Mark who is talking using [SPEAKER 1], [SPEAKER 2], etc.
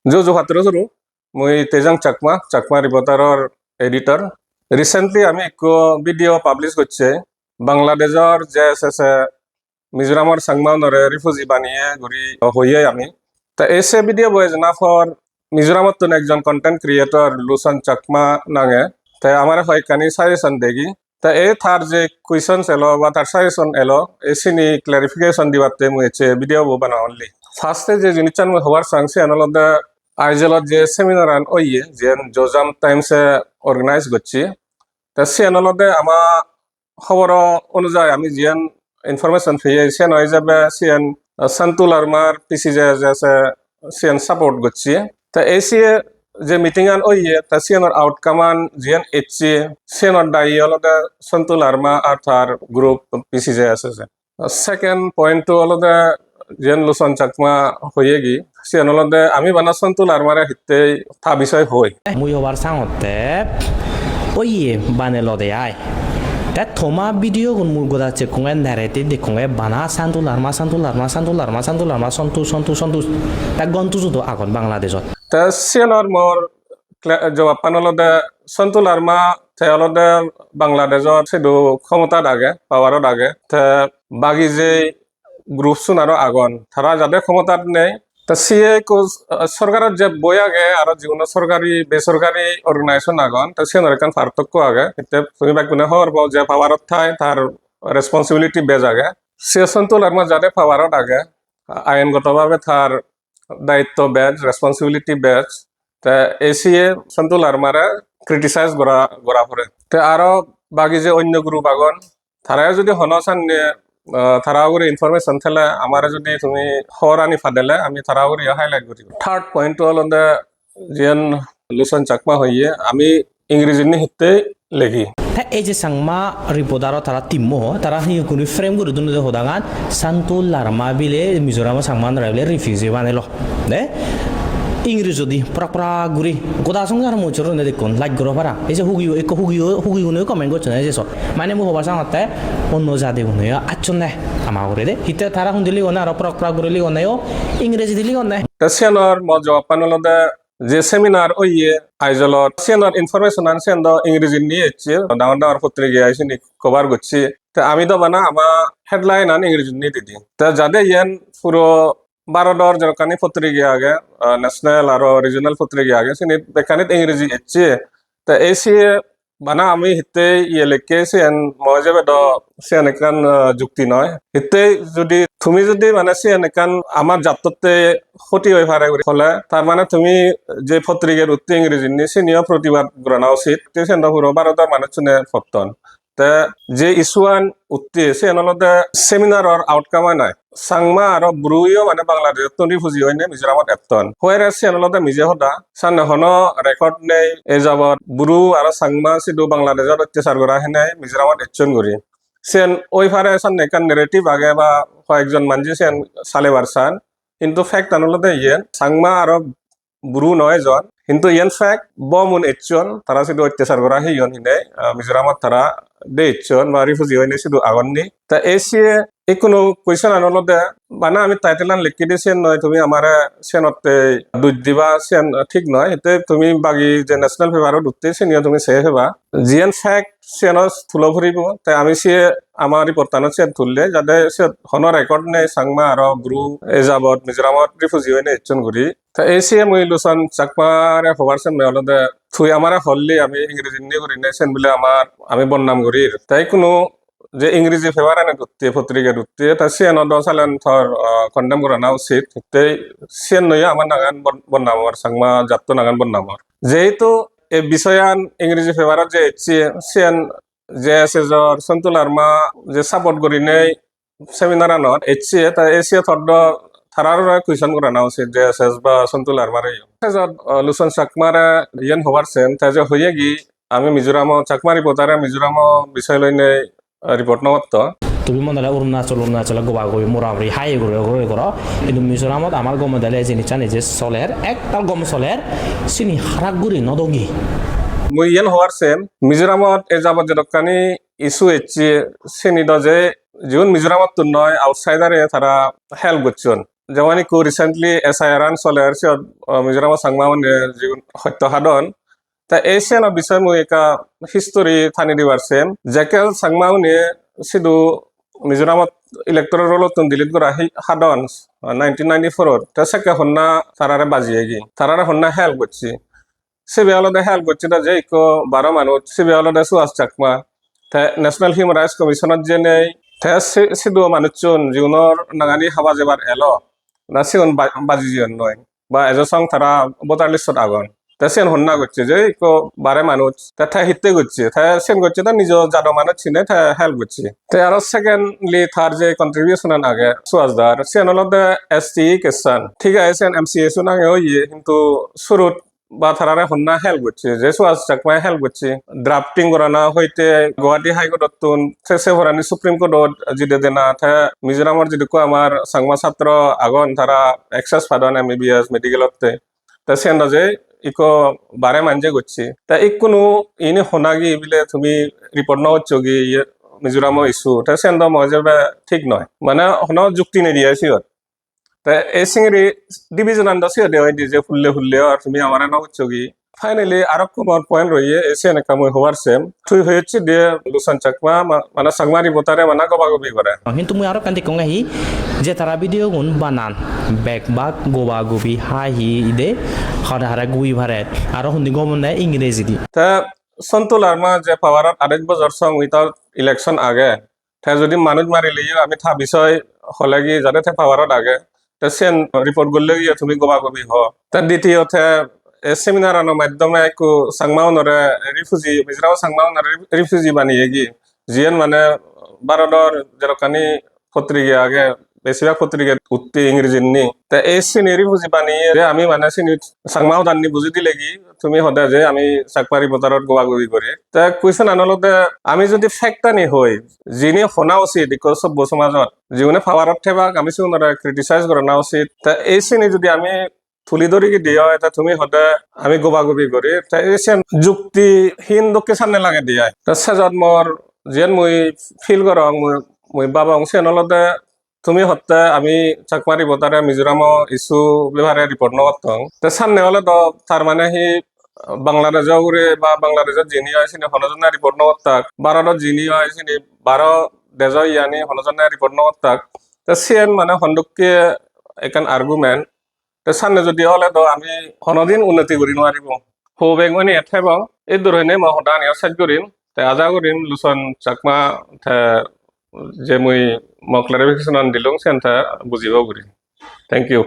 [SPEAKER 1] Jojo Hatrosuru, Mui Tejang Chakma reporter editor. Recently, আমি একো video publish করছে বাংলাদেশের যে আছে মিজোরামের সাংমানরে রিফিউজি বানিয়ে ঘুরি হইয়ে আমি তা এসে ভিডিও বয়ে না ফর মিজোরামত তো একজন কন্টেন্ট ক্রিয়েটর লুসন চাকমা নাঙে তাই আমার হয় কানি সাজেশন দেগি তা এই থার যে কুয়েশনস এলো বা তার সাজেশন এলো এসিনি ক্লারিফিকেশন দিবাতে মুই এসে ভিডিও বানা অনলি ফার্স্টে যে জিনিসটা মুই হওয়ার সাংসে আনলদে আইজলত যে সেমিনার আন ওইয়ে যে জোজাম টাইমসে অর্গানাইজ করছি তা সে আনলদে আমার খবর অনুযায়ী আমি জিয়ান ইনফরমেশন ফিয়ে সে নয় যাবে সিএন সন্তুল আরমার পিসি যে আছে সিএন সাপোর্ট করছি তা এসিয়ে যে মিটিং আন ওইয়ে তা সিএনর আউটকাম আন জিয়ান এচি সিএনর দায়ী হলদে সন্তুল আরমা আর তার গ্রুপ পিসি যে আছে সেকেন্ড পয়েন্ট তো হলদে জিয়ান লুসন চাকমা হয়ে গি সিএন হলদে আমি বানা সন্তুল আরমারে হিতে থা বিষয় হই
[SPEAKER 2] মুই হবার সাংতে ওইয়ে বানে লদে আয় তা থমা ভিডিও কোন মুর গোদা চে কোঙ্গে নারেটিভ দে কোঙ্গে বানা সান্তুল আরমা সন্তু তা গন্তু যুদ আগন বাংলাদেশত
[SPEAKER 1] তা সিএনর মোর জবাব পানলদে সন্তুল আরমা তেলদে বাংলাদেশত সেদু ক্ষমতাত আগে পাওয়ারত আগে তে বাগি যে গ্রুপ সুন আরো আগন তারা যাদের ক্ষমতাত নেই তা সিএ সরকারের যে বই আগে আর যিকোনো সরকারি বেসরকারি অর্গানাইজেশন আগন তা সিএনর এখান পার্থক্য আগে এতে তুমি বাগুনে হওয়ার যে পাওয়ারত থাই তার রেসপন্সিবিলিটি বেজ আগে সিএ সন্তুল আরমা যাদের পাওয়ারত আগে আইনগতভাবে তার দায়িত্ব বেজ রেসপন্সিবিলিটি বেজ তা এসিএ সন্তুল আরমারে ক্রিটিসাইজ করা পড়ে তে আরো বাকি যে অন্য গ্রুপ আগন তারাও যদি হনসান নিয়ে তারা করে ইনফরমেশন থেলে আমার যদি তুমি হরানি ফাদেলে আমি তারা করে হাইলাইট করি থার্ড পয়েন্ট হল যেন লুসন চাকমা হইয়ে আমি ইংরেজি হিতে লেখি
[SPEAKER 2] এই যে সাংমা রিপোর্টার তারা তিম্মো তারা কোনো ফ্রেম করে দুনো হোদাগান সান্তুল লারমা বিলে মিজোরাম সাংমান রাইলে রিফিউজি বানাইলো দে ইংরেজি যদি পরা ঘুরি গোদা সঙ্গে আর মোচর দেখুন লাইক করো পারা এই যে হুগিও কমেন্ট করছে না যে সব মানে মো হবার সাংতে অন্য জাতি গুনে আচ্ছন নাই আমার করে দে হিতে তারা শুনদিলি গনে আর পরা ঘুরিলি গনেও ইংরেজি দিলি গনে
[SPEAKER 1] সিয়ানর জবাব পানলদে যে সেমিনার ওইয়ে আইজলত সিয়ানর ইনফরমেশন আন সিয়ান ইংরেজি নিয়ে এসছে ডাঙর পত্রিকা আইসি কভার করছি তা আমি তো বানা আমার হেডলাইন আন ইংরেজি নিয়ে দিদি তা যাদের ইয়ান পুরো ভারতের যেখানে পত্রিকা আগে ন্যাশনাল আর রিজনাল পত্রিকা আগে সিনি বেখানিত ইংরেজি এসছে তা এসিয়ে বানা আমি হিতে ইয়ে লেখে সিয়ান মজাবে দ সিয়ান একান যুক্তি নয় হিতে তুমি যদি মানে সিয়ান একান আমার জাততে ক্ষতি হয়ে পারে হলে তার মানে তুমি যে পত্রিকার উত্তর ইংরেজি নিয়ে সিনিও প্রতিবাদ করা উচিত সিয়ান পুরো ভারতের মানুষ শুনে ফতন তা যে ইস্যুয়ান উত্তি সিয়ানলদে সেমিনারর আউটকাম নাই সাংমা আর ব্রুইও মানে বাংলাদেশ তনি ফুজি হয় নে মিজোরামত এতন হয়ে সিয়ানলদে মিজে হদা সান হন রেকর্ড নেই এ যাবত ব্রু আর সাংমা সিধু বাংলাদেশত অত্যাচার করা হেনে মিজোরামত একজন করি সিয়ান ওই ফারে সান নেকান নেরেটিভ আগে বা কয়েকজন মানজি সিয়ান সালেবার সান কিন্তু ফ্যাক্ট আনলদে ইয়ে সাংমা আর ব্রু নয় জন কিন্তু ইয়ান ফ্যাক্ট বমুন একজন তারা শুধু অত্যাচার করা হিয়ন হিনে মিজোরামত তারা দে একজন বা রিফিউজি হয়নি শুধু আগননি তা এসিয়ে এই কোনো কুয়েশন আনলদে মানে আমি টাইটেল লিখি দিয়েছেন নয় তুমি আমার সেনতে দুধ দিবা সেন ঠিক নয় এতে তুমি বাকি যে ন্যাশনাল পেপারত উঠতে সেনিও তুমি সে হেবা জিএন ফ্যাক্ট সেনস তুলো ফুরিব তাই আমি সে আমার রিপোর্টানত সে তুললে যাতে সে হন রেকর্ড নেই সাংমা আর ব্রু এ যাবত মিজোরামত রিফিউজি হয়নি একজন ঘুরি তা এসিয়ে মই লুসন চাকমারে হবার সেন মেয়লদে থুই আমার হললি আমি ইংরেজি নিয়ে করি নাই সেন বলে আমি বদনাম করি তাই কোনো যে ইংরেজি ফেভার আনে ধরতে পত্রিকা ধরতে তা সিয়ান সালেন থর কন্ডেম করা না উচিত সিয়ান নয় আমার নাগান বদনামর সাংমা জাত নাগান বদনামর যেহেতু এই বিষয়ান ইংরেজি ফেভারত যে সিয়ান যে আছে জ্বর সন্তুল আরমা যে সাপোর্ট করি নেই সেমিনার আনত এসিয়ে তা এসিয়ে থর তারার কুয়েশন করা না উচিত যে এস বা সন্তুল আরমারে লুসন চাকমারে ইয়ান হবার সেন তাই যে হয়ে গি আমি মিজোরাম চাকমা রিপোর্টারে মিজোরাম বিষয় লইনে রিপোর্ট নগত
[SPEAKER 2] তুমি মনে হয় অরুণাচল গোবা গবি মোরামরি হাই ঘুরে করো কিন্তু মিজোরামত আমার গম দালে যিনি চানি যে চলের একটাল গম চলের চিনি হারাক গুড়ি নদগি
[SPEAKER 1] মই ইয়ান হওয়ার সেন মিজোরামত এ যাবত যেটকানি ইস্যু এসছে চিনি যে যিন মিজোরামত নয় আউটসাইডারে তারা হেল্প করছেন জৱানি কো ৰিসেন্টলি এসআইআৰআন চলে আৰু সিহঁত মিজোৰামৰ চাংমা মানে যিগুণ সত্য সাধন তা এছিয়ানৰ বিষয় মই একা হিষ্টৰী থানি দিবাৰ চেম জেকেল চাংমা মানে সিধু মিজোৰামত ইলেক্ট্ৰল রোলত ডিলিট করা সাধন 1994 তা সেকে হন্না তারারে বাজিয়েগি তারারে হন্না হেল্প করছি সিবে আলাদা হেল্প করছি তা যে ইকো 12 মানুষ সিবে আলাদা সুয়াস চাকমা তা ন্যাশনাল হিউম্যান রাইটস কমিশনত যে নেই তা সিধু মানুষজন জীবনের নাগানি হাবা যেবার এলো না সিগন বাজি জিয়ন নয় বা এজসং তারা 42 লিস্টত আগন তা সেন হন্না করছে যে ইকো 12 মানুষ তা থা হিতে করছে তা সেন করছে তা নিজ জাদো মানুষ চিনে তা হেল্প করছে তা আর সেকেন্ডলি থার যে কন্ট্রিবিউশন আগে সুয়াজদার সেন হলদে এসটি কেসান ঠিক আছে সেন এমসিএস নাগে হইয়ে কিন্তু শুরুত বা তারারে হন্না হেল্প করছে যে সুয়াজ চাকমায় হেল্প করছে ড্রাফটিং করানা হইতে গুয়াহাটি হাইকোর্টত তুন শেষে ভরানি সুপ্রিম কোর্টত জিদে দেনা থা মিজোরামর যেটুকু আমার সাংমা ছাত্র আগন তারা এক্সেস পাদন এমবিবিএস মেডিকেলতে তা সেন যে ইকো 12 মানজে করছে তা ইকোনো ইনি হনাগি বিলে তুমি রিপোর্ট ন হচ্ছগি মিজোরামো ইস্যু তা সেন মজে ঠিক নয় মানে হন যুক্তি নিদিয়ে সিহত তা এই সিংরি ডিভিজন আন্ডা সিহত হয় যে ফুললে আর তুমি আমার ন হচ্ছগি ফাইনালি আর কোন পয়েন্ট রইয়ে এসিয়ান কামই হওয়ার সেম তুই হয়েছে দিয়ে লুসান চাকমা মানে সাংমারি বোতারে মানে গবাগবি করে
[SPEAKER 2] কিন্তু মই আৰু কান্তি কং আহি যে তারা ভিডিও গুণ বানান বেক বাক গোবা গোবি হাহি ইদে হারা হারা গুই ভারে আর হুন্দি গমন নাই ইংরেজি দি
[SPEAKER 1] তা সন্তুল আর্মা যে পাওয়ারত 8 বছর সং উইথাউট ইলেকশন আগে তা যদি মানুষ মারি লিয়ে আমি থা বিষয় হলেগি যাতে থা পাওয়ারত আগে তা সেন রিপোর্ট করলে গিয়ে তুমি গবাগবি হ তা দ্বিতীয়তে সেমিনার আনো মাধ্যমে একু সাংমাউনরে রিফিউজি মিজোরাম সাংমাউনরে রিফিউজি বানিয়ে গি জিয়েন মানে ভারতর যেরকানি পত্রিকা আগে বেশিরভাগ পত্রিকা উত্তি ইংরেজি নি তা এই সিনি রিফিউজি বানিয়ে যে আমি মানে সিনি সাংমাও দান্নি বুঝি দিলে কি তুমি হদে যে আমি চাকপারি বতারত গোবাগবি করি তা কুইশন আনলতে আমি যদি ফেক্টানি হই যিনি শোনা উচিত সভ্য সমাজত যিনে পাৱাৰত থেবাক আমি সিউনরে ক্রিটিসাইজ করা উচিত তা এই সিনি যদি আমি তুলি ধরি কি দিয়া এটা তুমি হতে আমি গোবাগবি করি তাই যুক্তিহীন দুঃখে সামনে লাগে দিয়া তা সেজত মোর যেন মই ফিল করং মই বাবা সেনলতে তুমি হতে আমি চাকমারি বতারে মিজোরাম ইস্যু বিভাগে রিপোর্ট নগতং তা সামনে হলে তো তার মানে হি বাংলাদেশ ঘুরে বা বাংলাদেশত যিনি হয় সিনি হনজনে রিপোর্ট নগতাক ভারতত যিনি হয় সিনি 12 দেশ ইয়ানি হনজনে রিপোর্ট নগতাক তা সেন মানে হন্দুককে একান আর্গুমেন্ট সামনে যদি হলে তো আমি কোনোদিন উন্নতি করি নোৱাৰিব হৌবেগ মানে এঠেবং এই ধৰণে মই সদায় সাজ কৰিম তাই আজা কৰিম লুচন চাকমা যে মই ক্লাৰিফিকেশ্যন দিলোঁ চেণ্টাৰ বুজিব কৰি থেংক ইউ